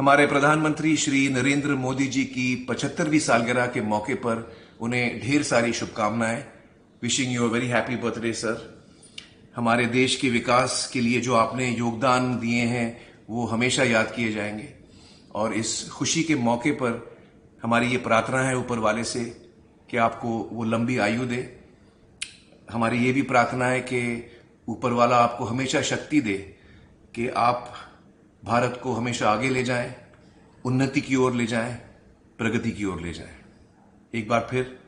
हमारे प्रधानमंत्री श्री नरेंद्र मोदी जी की 75वीं सालगिरह के मौके पर उन्हें ढेर सारी शुभकामनाएं। Wishing you a very happy birthday sir. हमारे देश के विकास के लिए जो आपने योगदान दिए हैं वो हमेशा याद किए जाएंगे और इस खुशी के मौके पर हमारी ये प्रार्थना है ऊपर वाले से कि आपको वो लंबी आयु दे। हमारी ये भी प्रार्थना है कि ऊपर वाला आपको हमेशा शक्ति दे कि आप भारत को हमेशा आगे ले जाएं, उन्नति की ओर ले जाएं, प्रगति की ओर ले जाएं। एक बार फिर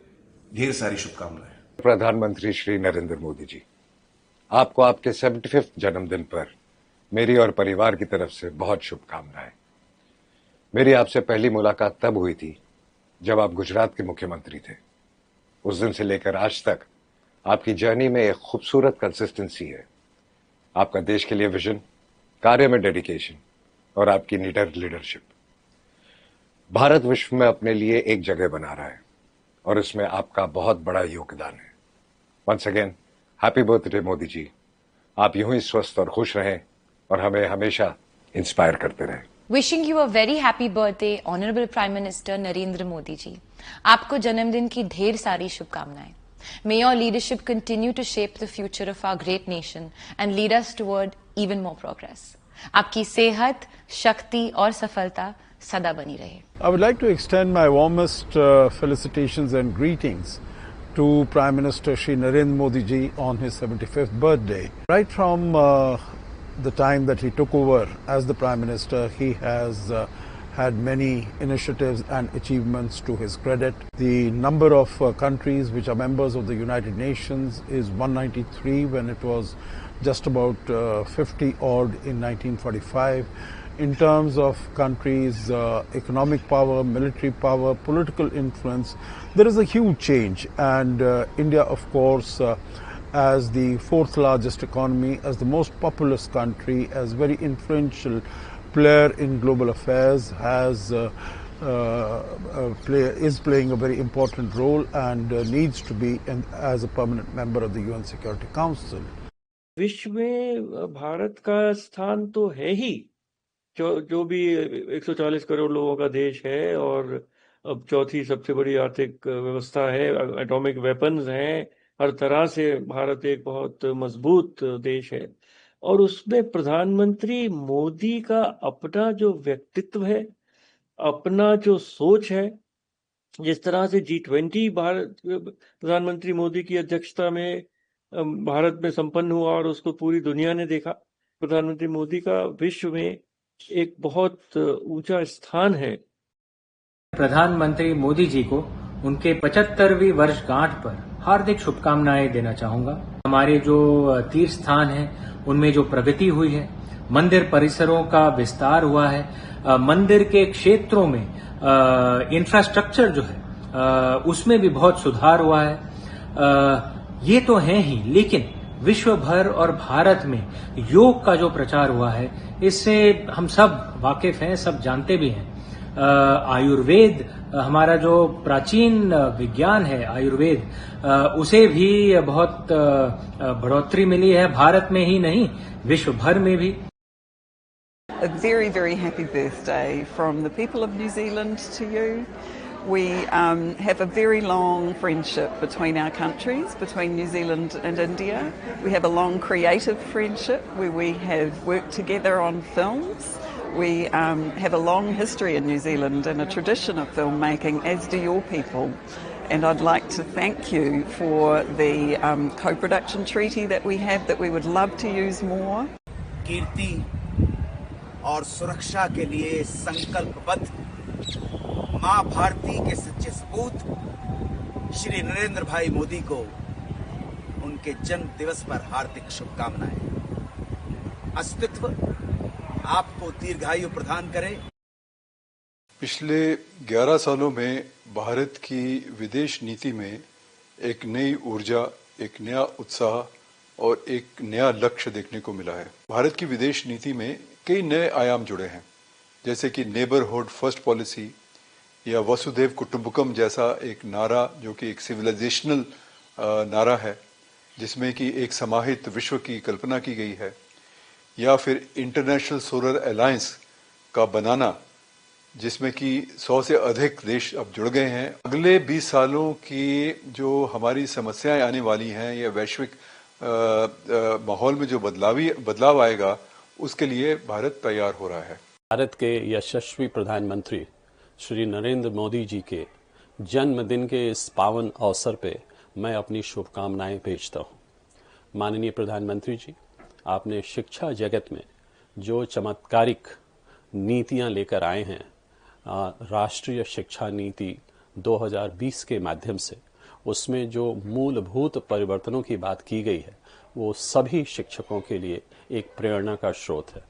ढेर सारी शुभकामनाएं। प्रधानमंत्री श्री नरेंद्र मोदी जी, आपको आपके 75वें जन्मदिन पर मेरी और परिवार की तरफ से बहुत शुभकामनाएं। मेरी आपसे पहली मुलाकात तब हुई थी जब आप गुजरात के मुख्यमंत्री थे। उस दिन से लेकर आज तक आपकी जर्नी में एक खूबसूरत कंसिस्टेंसी है। आपका देश के लिए विजन, कार्य में डेडिकेशन और आपकी निडर लीडरशिप। भारत विश्व में अपने लिए एक जगह बना रहा है और इसमें आपका बहुत बड़ा योगदान है। Once again happy birthday Modi ji. आप यूं ही स्वस्थ और खुश रहें और हमें हमेशा इंस्पायर करते रहें। Wishing you a very happy birthday honourable prime minister Narendra Modi ji. आपको जन्मदिन की ढेर सारी शुभकामनाएं। May your leadership continue to shape the future of our great nation and lead us toward even more progress. आपकी सेहत, शक्ति और सफलता सदा बनी रहे। I would like to extend my warmest felicitations and greetings to Prime Minister Shri Narendra Modi ji on his 75th birthday. Right from the time that he took over as the Prime Minister, he has had many initiatives and achievements to his credit. The number of countries which are members of the United Nations is 193 when it was just about 50 odd in 1945. In terms of countries' economic power, military power, political influence, there is a huge change, and India, of course, as the fourth largest economy, as the most populous country, as very influential player in global affairs, is playing a very important role and needs to be as a permanent member of the UN Security Council. विश्व में भारत का स्थान तो है ही, जो भी 140 करोड़ लोगों का देश है और अब चौथी सबसे बड़ी आर्थिक व्यवस्था है, एटॉमिक वेपन्स हैं, हर तरह से भारत एक बहुत मजबूत देश है। और उसमें प्रधानमंत्री मोदी का अपना जो व्यक्तित्व है, अपना जो सोच है, जिस तरह से G20 भारत प्रधानमंत्री मोदी की अध्यक्षता में भारत में संपन्न हुआ और उसको पूरी दुनिया ने देखा, प्रधानमंत्री मोदी का विश्व में एक बहुत ऊंचा स्थान है। प्रधानमंत्री मोदी जी को उनके 75वीं वर्षगांठ पर हार्दिक शुभकामनाएं देना चाहूंगा। हमारे जो तीर्थ स्थान हैं उनमें जो प्रगति हुई है, मंदिर परिसरों का विस्तार हुआ है, मंदिर के क्षेत्रों में इंफ्रास्ट्रक्चर जो है उसमें भी बहुत सुधार हुआ है। ये तो है ही, लेकिन विश्व भर और भारत में योग का जो प्रचार हुआ है इससे हम सब वाकिफ हैं, सब जानते भी हैं। आयुर्वेद, हमारा जो प्राचीन विज्ञान है आयुर्वेद, उसे भी बहुत बढ़ोतरी मिली है, भारत में ही नहीं विश्व भर में भी। A very, very happy birthday from the people of New Zealand to you. We have a very long friendship between our countries, between New Zealand and India. We have a long creative friendship where we have worked together on films. We have a long history in New Zealand and a tradition of filmmaking, as do your people. And I'd like to thank you for the co-production treaty that we have that we would love to use more. कीर्ति और सुरक्षा के लिए संकल्पबद्ध मां भारती के सच्चे सपूत श्री नरेंद्र भाई मोदी को उनके जन्म दिवस पर हार्दिक शुभकामनाएं। अस्तित्व आपको दीर्घायु प्रदान करे। पिछले 11 सालों में भारत की विदेश नीति में एक नई ऊर्जा, एक नया उत्साह और एक नया लक्ष्य देखने को मिला है। भारत की विदेश नीति में कई नए आयाम जुड़े हैं, जैसे कि नेबरहुड फर्स्ट पॉलिसी या वसुधैव कुटुंबकम जैसा एक नारा जो कि एक सिविलाइजेशनल नारा है, जिसमें कि एक समाहित विश्व की कल्पना की गई है, या फिर इंटरनेशनल सोलर अलायंस का बनाना, जिसमें कि 100 से अधिक देश अब जुड़ गए हैं। अगले 20 सालों की जो हमारी समस्याएं आने वाली हैं या वैश्विक माहौल में जो बदलाव आएगा, उसके लिए भारत तैयार हो रहा है। भारत के यशस्वी प्रधानमंत्री श्री नरेंद्र मोदी जी के जन्मदिन के इस पावन अवसर पे मैं अपनी शुभकामनाएं भेजता हूं। माननीय प्रधानमंत्री जी, आपने शिक्षा जगत में जो चमत्कारिक नीतियां लेकर आए हैं, राष्ट्रीय शिक्षा नीति 2020 के माध्यम से, उसमें जो मूलभूत परिवर्तनों की बात की गई है, वो सभी शिक्षकों के लिए एक प्रेरणा का स्रोत है।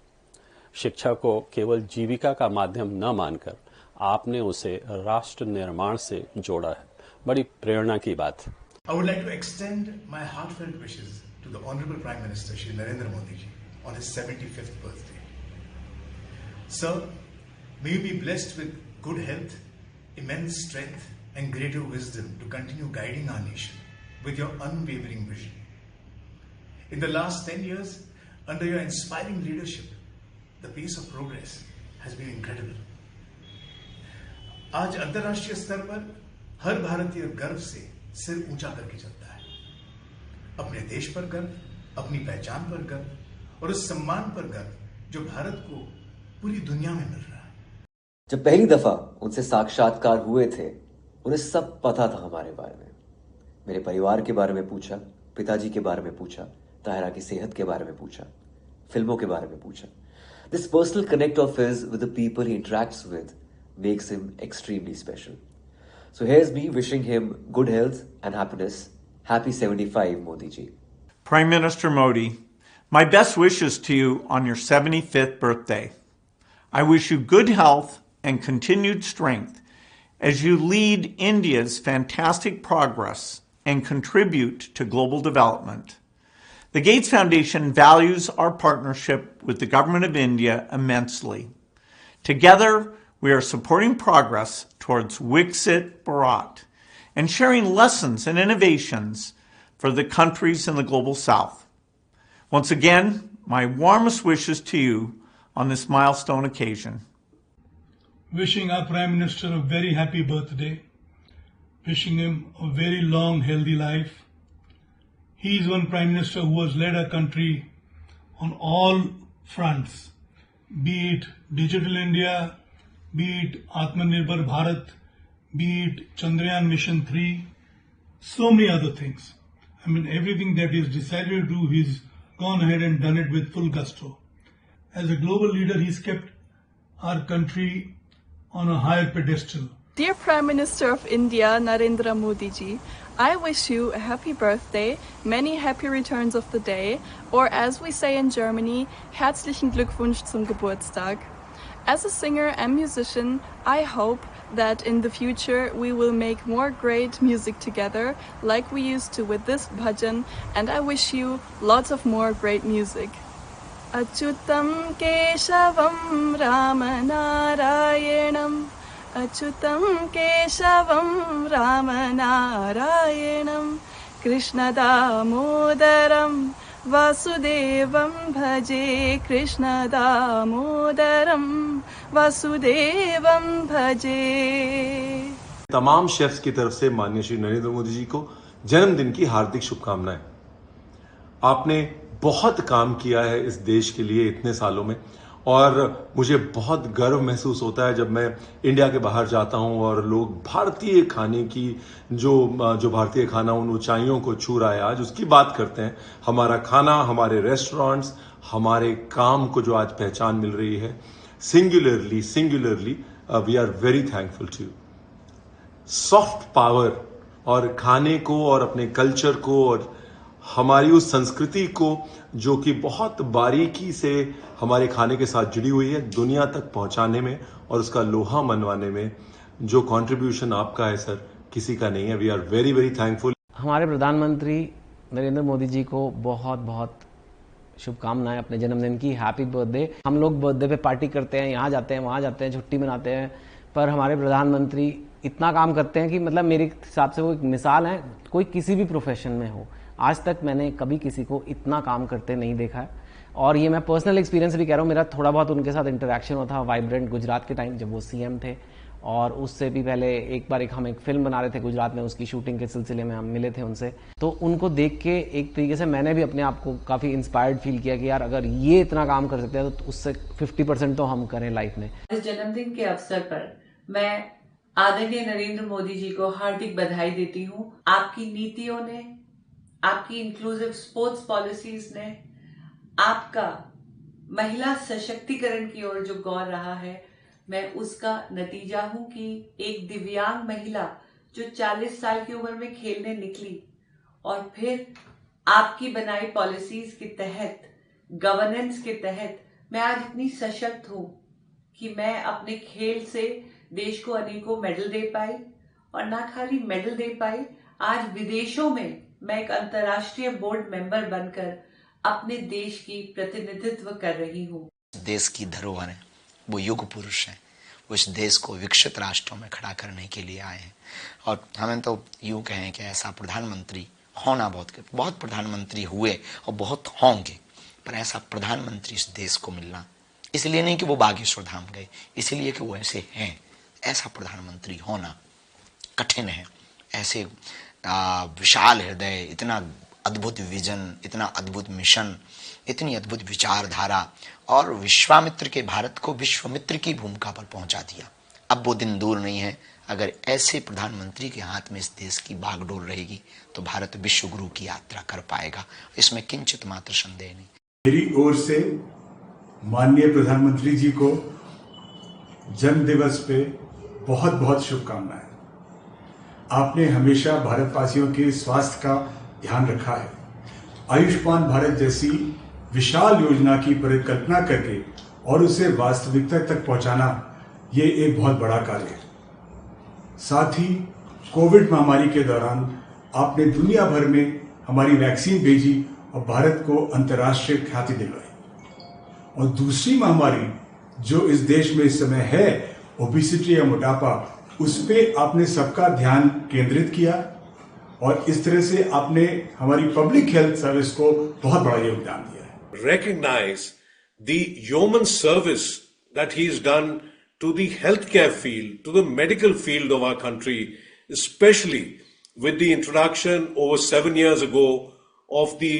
शिक्षा को केवल जीविका का माध्यम न मानकर आपने उसे राष्ट्र निर्माण से जोड़ा है। बड़ी प्रेरणा की बात है। I would like to extend my heartfelt wishes to the Honorable Prime Minister Shri Narendra Modi ji on his 75th birthday. Sir, may you be blessed with good health, immense strength and greater wisdom to continue guiding our nation with your unwavering vision. In the last 10 years, under your inspiring leadership, the pace of progress has been incredible. आज अंतर्राष्ट्रीय स्तर पर हर भारतीय गर्व से सिर ऊंचा करके चलता है। अपने देश पर गर्व, अपनी पहचान पर गर्व और उस सम्मान पर गर्व जो भारत को पूरी दुनिया में मिल रहा है। जब पहली दफा उनसे साक्षात्कार हुए थे, उन्हें सब पता था हमारे बारे में। मेरे परिवार के बारे में पूछा, पिताजी के बारे में पूछा, ताहिरा की सेहत के बारे में पूछा, फिल्मों के बारे में पूछा। This personal connect of his with the people he interacts with makes him extremely special. So here's me wishing him good health and happiness. Happy 75, Modi ji. Prime Minister Modi, my best wishes to you on your 75th birthday. I wish you good health and continued strength as you lead India's fantastic progress and contribute to global development. The Gates Foundation values our partnership with the Government of India immensely. Together, we are supporting progress towards Viksit Bharat and sharing lessons and innovations for the countries in the global south. Once again, my warmest wishes to you on this milestone occasion. Wishing our Prime Minister a very happy birthday. Wishing him a very long, healthy life. He is one Prime Minister who has led our country on all fronts, be it Digital India, be it Atmanirbhar Bharat, be it Chandrayaan Mission 3, so many other things. I mean, everything that he's decided to do, he's gone ahead and done it with full gusto. As a global leader, he's kept our country on a higher pedestal. Dear Prime Minister of India, Narendra Modi ji, I wish you a happy birthday, many happy returns of the day, or as we say in Germany, herzlichen Glückwunsch zum Geburtstag. As a singer and musician, I hope that in the future we will make more great music together like we used to with this bhajan, and I wish you lots of more great music. Achyutam Keshavam Ramanarayanam Achyutam Keshavam Ramanarayanam Krishna Damodaram Vasudevam Bhaje Krishna Damodaram Vasudevam Bhaje। तमाम chefs की तरफ से माननीय श्री नरेंद्र मोदी जी को जन्मदिन की हार्दिक शुभकामनाएं। आपने बहुत काम किया है इस देश के लिए इतने सालों में, और मुझे बहुत गर्व महसूस होता है जब मैं इंडिया के बाहर जाता हूं और लोग भारतीय खाने की जो भारतीय खाना उन ऊंचाइयों को छू रहा है आज, उसकी बात करते हैं। हमारा खाना, हमारे रेस्टोरेंट्स, हमारे काम को जो आज पहचान मिल रही है, singularly we are very thankful to you. Soft power और खाने को और अपने कल्चर को और हमारी उस संस्कृति को जो कि बहुत बारीकी से हमारे खाने के साथ जुड़ी हुई है, दुनिया तक पहुंचाने में और उसका लोहा मनवाने में जो कंट्रीब्यूशन आपका है सर, किसी का नहीं है। We are very very thankful. हमारे प्रधानमंत्री नरेंद्र मोदी जी को बहुत बहुत शुभकामनाएं अपने जन्मदिन की। Happy birthday. हम लोग बर्थडे पे पार्टी करते हैं, यहाँ जाते हैं, वहाँ जाते हैं, छुट्टी मनाते हैं, पर हमारे प्रधानमंत्री इतना काम करते हैं कि मतलब मेरे हिसाब से वो एक मिसाल है। कोई किसी भी प्रोफेशन में हो, आज तक मैंने कभी किसी को इतना काम करते नहीं देखा है। और ये मैं पर्सनल एक्सपीरियंस भी कह रहा हूँ, मेरा थोड़ा बहुत उनके साथ इंटरेक्शन हुआ था वाइब्रेंट गुजरात के टाइम जब वो सीएम थे, और उससे भी पहले एक बार हम एक फिल्म बना रहे थे गुजरात में, उसकी शूटिंग के सिलसिले में हम मिले थे उनसे। तो उनको देख के एक तरीके से मैंने भी अपने आप को काफ़ी इंस्पायर्ड फील किया कि यार अगर ये इतना काम कर सकते हैं तो उससे 50% तो हम करें लाइफ में। इस जन्मदिन के अवसर पर मैं आदरणीय नरेंद्र मोदी जी को हार्दिक बधाई देती हूँ। आपकी नीतियों ने, आपकी इंक्लूसिव स्पोर्ट्स पॉलिसीज ने, आपका महिला सशक्तिकरण की ओर जो गौर रहा है, मैं उसका नतीजा हूं कि एक दिव्यांग महिला जो 40 साल की उम्र में खेलने निकली और फिर आपकी बनाई पॉलिसीज के तहत, गवर्नेंस के तहत मैं आज इतनी सशक्त हूं कि मैं अपने खेल से देश को अनेकों मेडल दे पाई, और ना खाली मेडल दे पाई, आज विदेशों में मैं एक अंतर्राष्ट्रीय बोर्ड मेंबर बनकर अपने देश की प्रतिनिधित्व कर रही हूँ। देश की धरोहर है, वो युग पुरुष हैं, वो इस देश को विकसित राष्ट्रों में खड़ा करने के लिए आए हैं। और हमें तो यूं कहें कि ऐसा प्रधानमंत्री होना, बहुत प्रधानमंत्री हुए और बहुत होंगे, पर ऐसा प्रधानमंत्री इस देश को मिलना, इसलिए नहीं कि वो बागेश्वर धाम गए, इसलिए कि वो ऐसे हैं। ऐसा प्रधानमंत्री होना कठिन है। ऐसे विशाल हृदय, इतना अद्भुत विजन, इतना अद्भुत मिशन, इतनी अद्भुत विचारधारा, और विश्वामित्र के भारत को विश्वमित्र की भूमिका पर पहुंचा दिया। अब वो दिन दूर नहीं है, अगर ऐसे प्रधानमंत्री के हाथ में इस देश की बागडोर रहेगी तो भारत विश्व गुरु की यात्रा कर पाएगा, इसमें किंचित मात्र संदेह नहीं। मेरी ओर से माननीय प्रधानमंत्री जी को जन्म दिवस पे बहुत बहुत शुभकामनाएं। आपने हमेशा भारतवासियों के स्वास्थ्य का ध्यान रखा है। आयुष्मान भारत जैसी विशाल योजना की परिकल्पना करके और उसे वास्तविकता तक पहुंचाना, ये एक बहुत बड़ा कार्य है। साथ ही कोविड महामारी के दौरान आपने दुनिया भर में हमारी वैक्सीन भेजी और भारत को अंतर्राष्ट्रीय ख्याति दिलवाई। और दूसरी महामारी जो इस देश में इस समय है, ओबेसिटी या मोटापा, उस पे आपने सबका ध्यान केंद्रित किया, और इस तरह से आपने हमारी पब्लिक हेल्थ सर्विस को बहुत बड़ा योगदान दिया है। Recognize the yeoman service that he's done to the healthcare field, to the medical field of our country, especially with the introduction over 7 years ago of the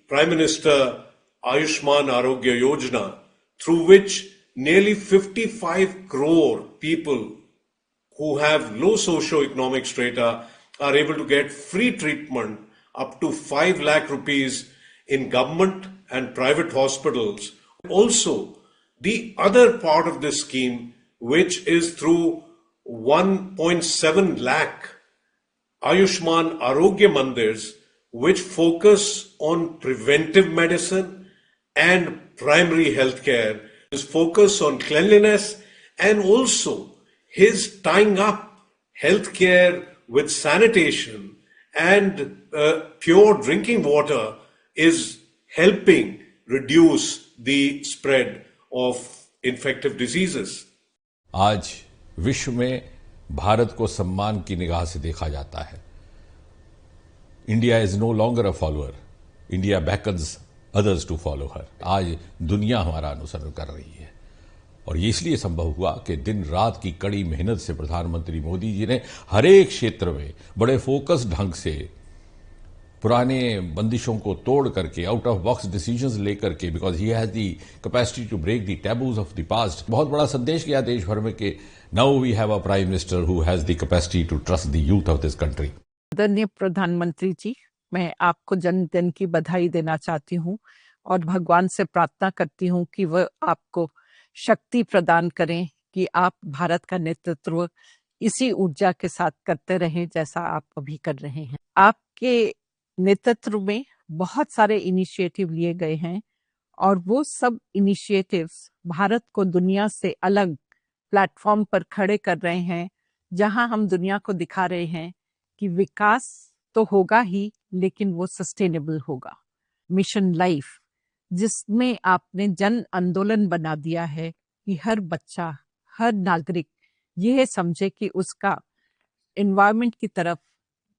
Prime Minister Ayushman Arogya Yojana, through which nearly 55 crore people who have low socio-economic strata are able to get free treatment up to 5 lakh rupees in government and private hospitals. Also, the other part of this scheme, which is through 1.7 lakh Ayushman Arogya Mandirs, which focus on preventive medicine and primary health care, his focus on cleanliness, and also his tying up healthcare with sanitation and pure drinking water is helping reduce the spread of infective diseases. आज विश्व में भारत को सम्मान की निगाह से देखा जाता है। India is no longer a follower, India beckons others to follow her. आज दुनिया हमारा अनुसरण कर रही है, और ये इसलिए संभव हुआ कि दिन रात की कड़ी मेहनत से प्रधानमंत्री मोदी जी ने हर एक क्षेत्र में बड़े फोकस ढंग से पुराने बंदिशों को तोड़ करके, आउट ऑफ बॉक्स डिसीजंस लेकर के, because he has the capacity to break the taboos of the past, बहुत बड़ा संदेश गया देश भर में कि now we have a prime minister who has the capacity to trust the youth of this country. आदरणीय प्रधानमंत्री जी, मैं आपको जन्मदिन की बधाई देना चाहती हूँ और भगवान से प्रार्थना करती हूँ कि वह आपको शक्ति प्रदान करें कि आप भारत का नेतृत्व इसी ऊर्जा के साथ करते रहें जैसा आप अभी कर रहे हैं। आपके नेतृत्व में बहुत सारे इनिशिएटिव लिए गए हैं, और वो सब इनिशिएटिव्स भारत को दुनिया से अलग प्लेटफॉर्म पर खड़े कर रहे हैं, जहां हम दुनिया को दिखा रहे हैं कि विकास तो होगा ही, लेकिन वो सस्टेनेबल होगा। मिशन लाइफ, जिसमें आपने जन आंदोलन बना दिया है कि हर बच्चा, हर नागरिक यह समझे कि उसका एनवायरनमेंट की तरफ,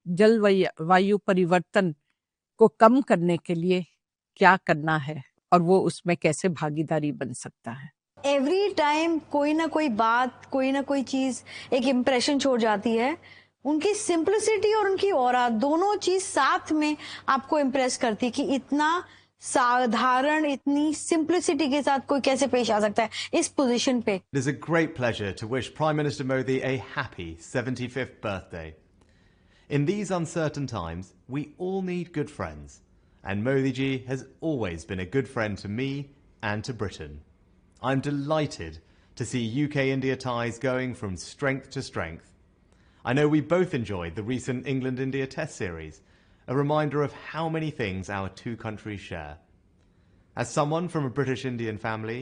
जलवायु परिवर्तन को कम करने के लिए क्या करना है, और वो उसमें कैसे भागीदारी बन सकता है। एवरी टाइम कोई ना कोई बात, कोई ना कोई चीज एक इम्प्रेशन छोड़ जाती है। उनकी सिंप्लिसिटी और उनकी ऑरा दोनों चीज साथ में आपको इम्प्रेस करती है कि इतना साधारण, इतनी सिंप्लिसिटी के साथ कोई कैसे पेश आ सकता है इस पोजीशन पे। It is a great pleasure to wish Prime Minister Modi a happy 75th birthday. In these uncertain times, we all need good friends, and Modi ji has always been a good friend to me and to Britain. I'm delighted to see UK-India ties going from strength to strength. I know we both enjoyed the recent England-India Test series, a reminder of how many things our two countries share. As someone from a British Indian family,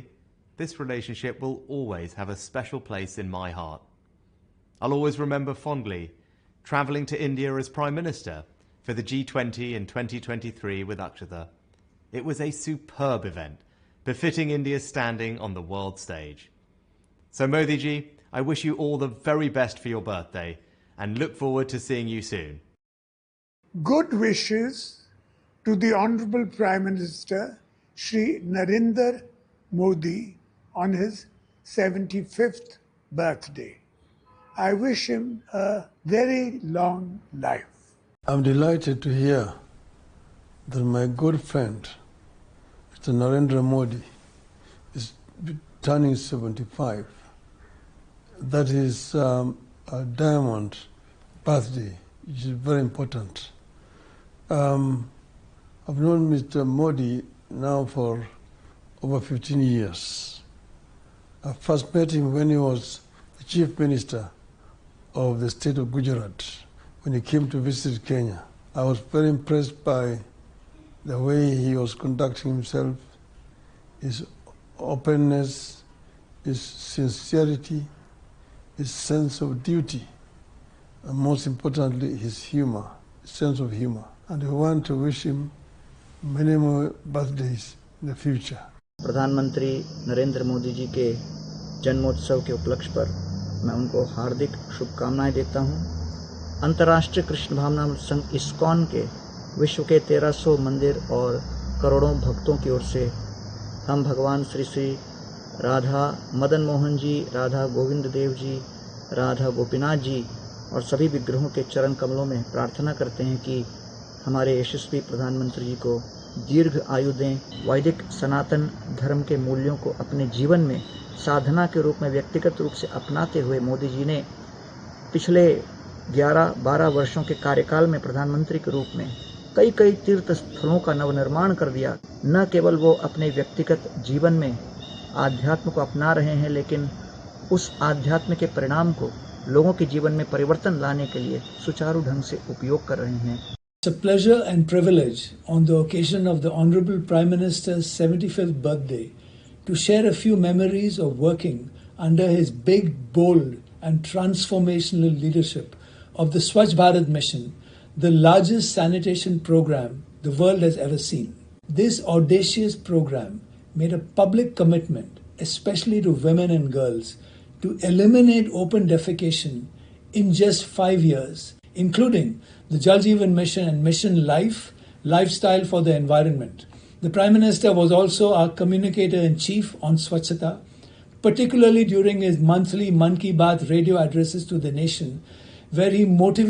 this relationship will always have a special place in my heart. I'll always remember fondly travelling to India as Prime Minister for the G20 in 2023 with Akshata. It was a superb event, befitting India's standing on the world stage. So Modi ji, I wish you all the very best for your birthday and look forward to seeing you soon. Good wishes to the Honourable Prime Minister Shri Narendra Modi on his 75th birthday. I wish him a very long life. I'm delighted to hear that my good friend, Mr. Narendra Modi, is turning 75. That is a diamond birthday, which is very important. I've known Mr. Modi now for over 15 years. I first met him when he was the Chief Minister of the state of Gujarat, when he came to visit Kenya. I was very impressed by the way he was conducting himself, his openness, his sincerity, his sense of duty, and most importantly, his humor, sense of humor. And we want to wish him many more birthdays in the future. प्रधानमंत्री नरेंद्र मोदी जी के जन्मोत्सव के उपलक्ष्य पर मैं उनको हार्दिक शुभकामनाएं देता हूं। अंतर्राष्ट्रीय कृष्ण भावना संघ इस्कॉन के विश्व के 1300 मंदिर और करोड़ों भक्तों की ओर से हम भगवान श्री श्री राधा मदन मोहन जी, राधा गोविंद देव जी, राधा गोपीनाथ जी और सभी विग्रहों के चरण कमलों में प्रार्थना करते हैं कि हमारे यशस्वी प्रधानमंत्री जी को दीर्घ आयु दें। वैदिक सनातन धर्म के मूल्यों को अपने जीवन में साधना के रूप में व्यक्तिगत रूप से अपनाते हुए मोदी जी ने पिछले 11-12 वर्षों के कार्यकाल में प्रधानमंत्री के रूप में कई तीर्थ स्थलों का नवनिर्माण कर दिया। न केवल वो अपने व्यक्तिगत जीवन में आध्यात्म को अपना रहे हैं, लेकिन उस आध्यात्म के परिणाम को लोगों के जीवन में परिवर्तन लाने के लिए सुचारू ढंग से उपयोग कर रहे हैं। It's a pleasure and privilege on the occasion of the Honourable Prime Minister's 75th birthday to share a few memories of working under his big, bold and transformational leadership of the Swachh Bharat Mission, the largest sanitation program the world has ever seen. This audacious program made a public commitment, especially to women and girls, to eliminate open defecation in just 5 years, including the Jal Jeevan Mission and Mission Life, Lifestyle for the Environment. The Prime Minister was also our communicator-in-chief on Swachhata, particularly during his monthly Mann Ki Baat radio addresses to the nation, where he motivated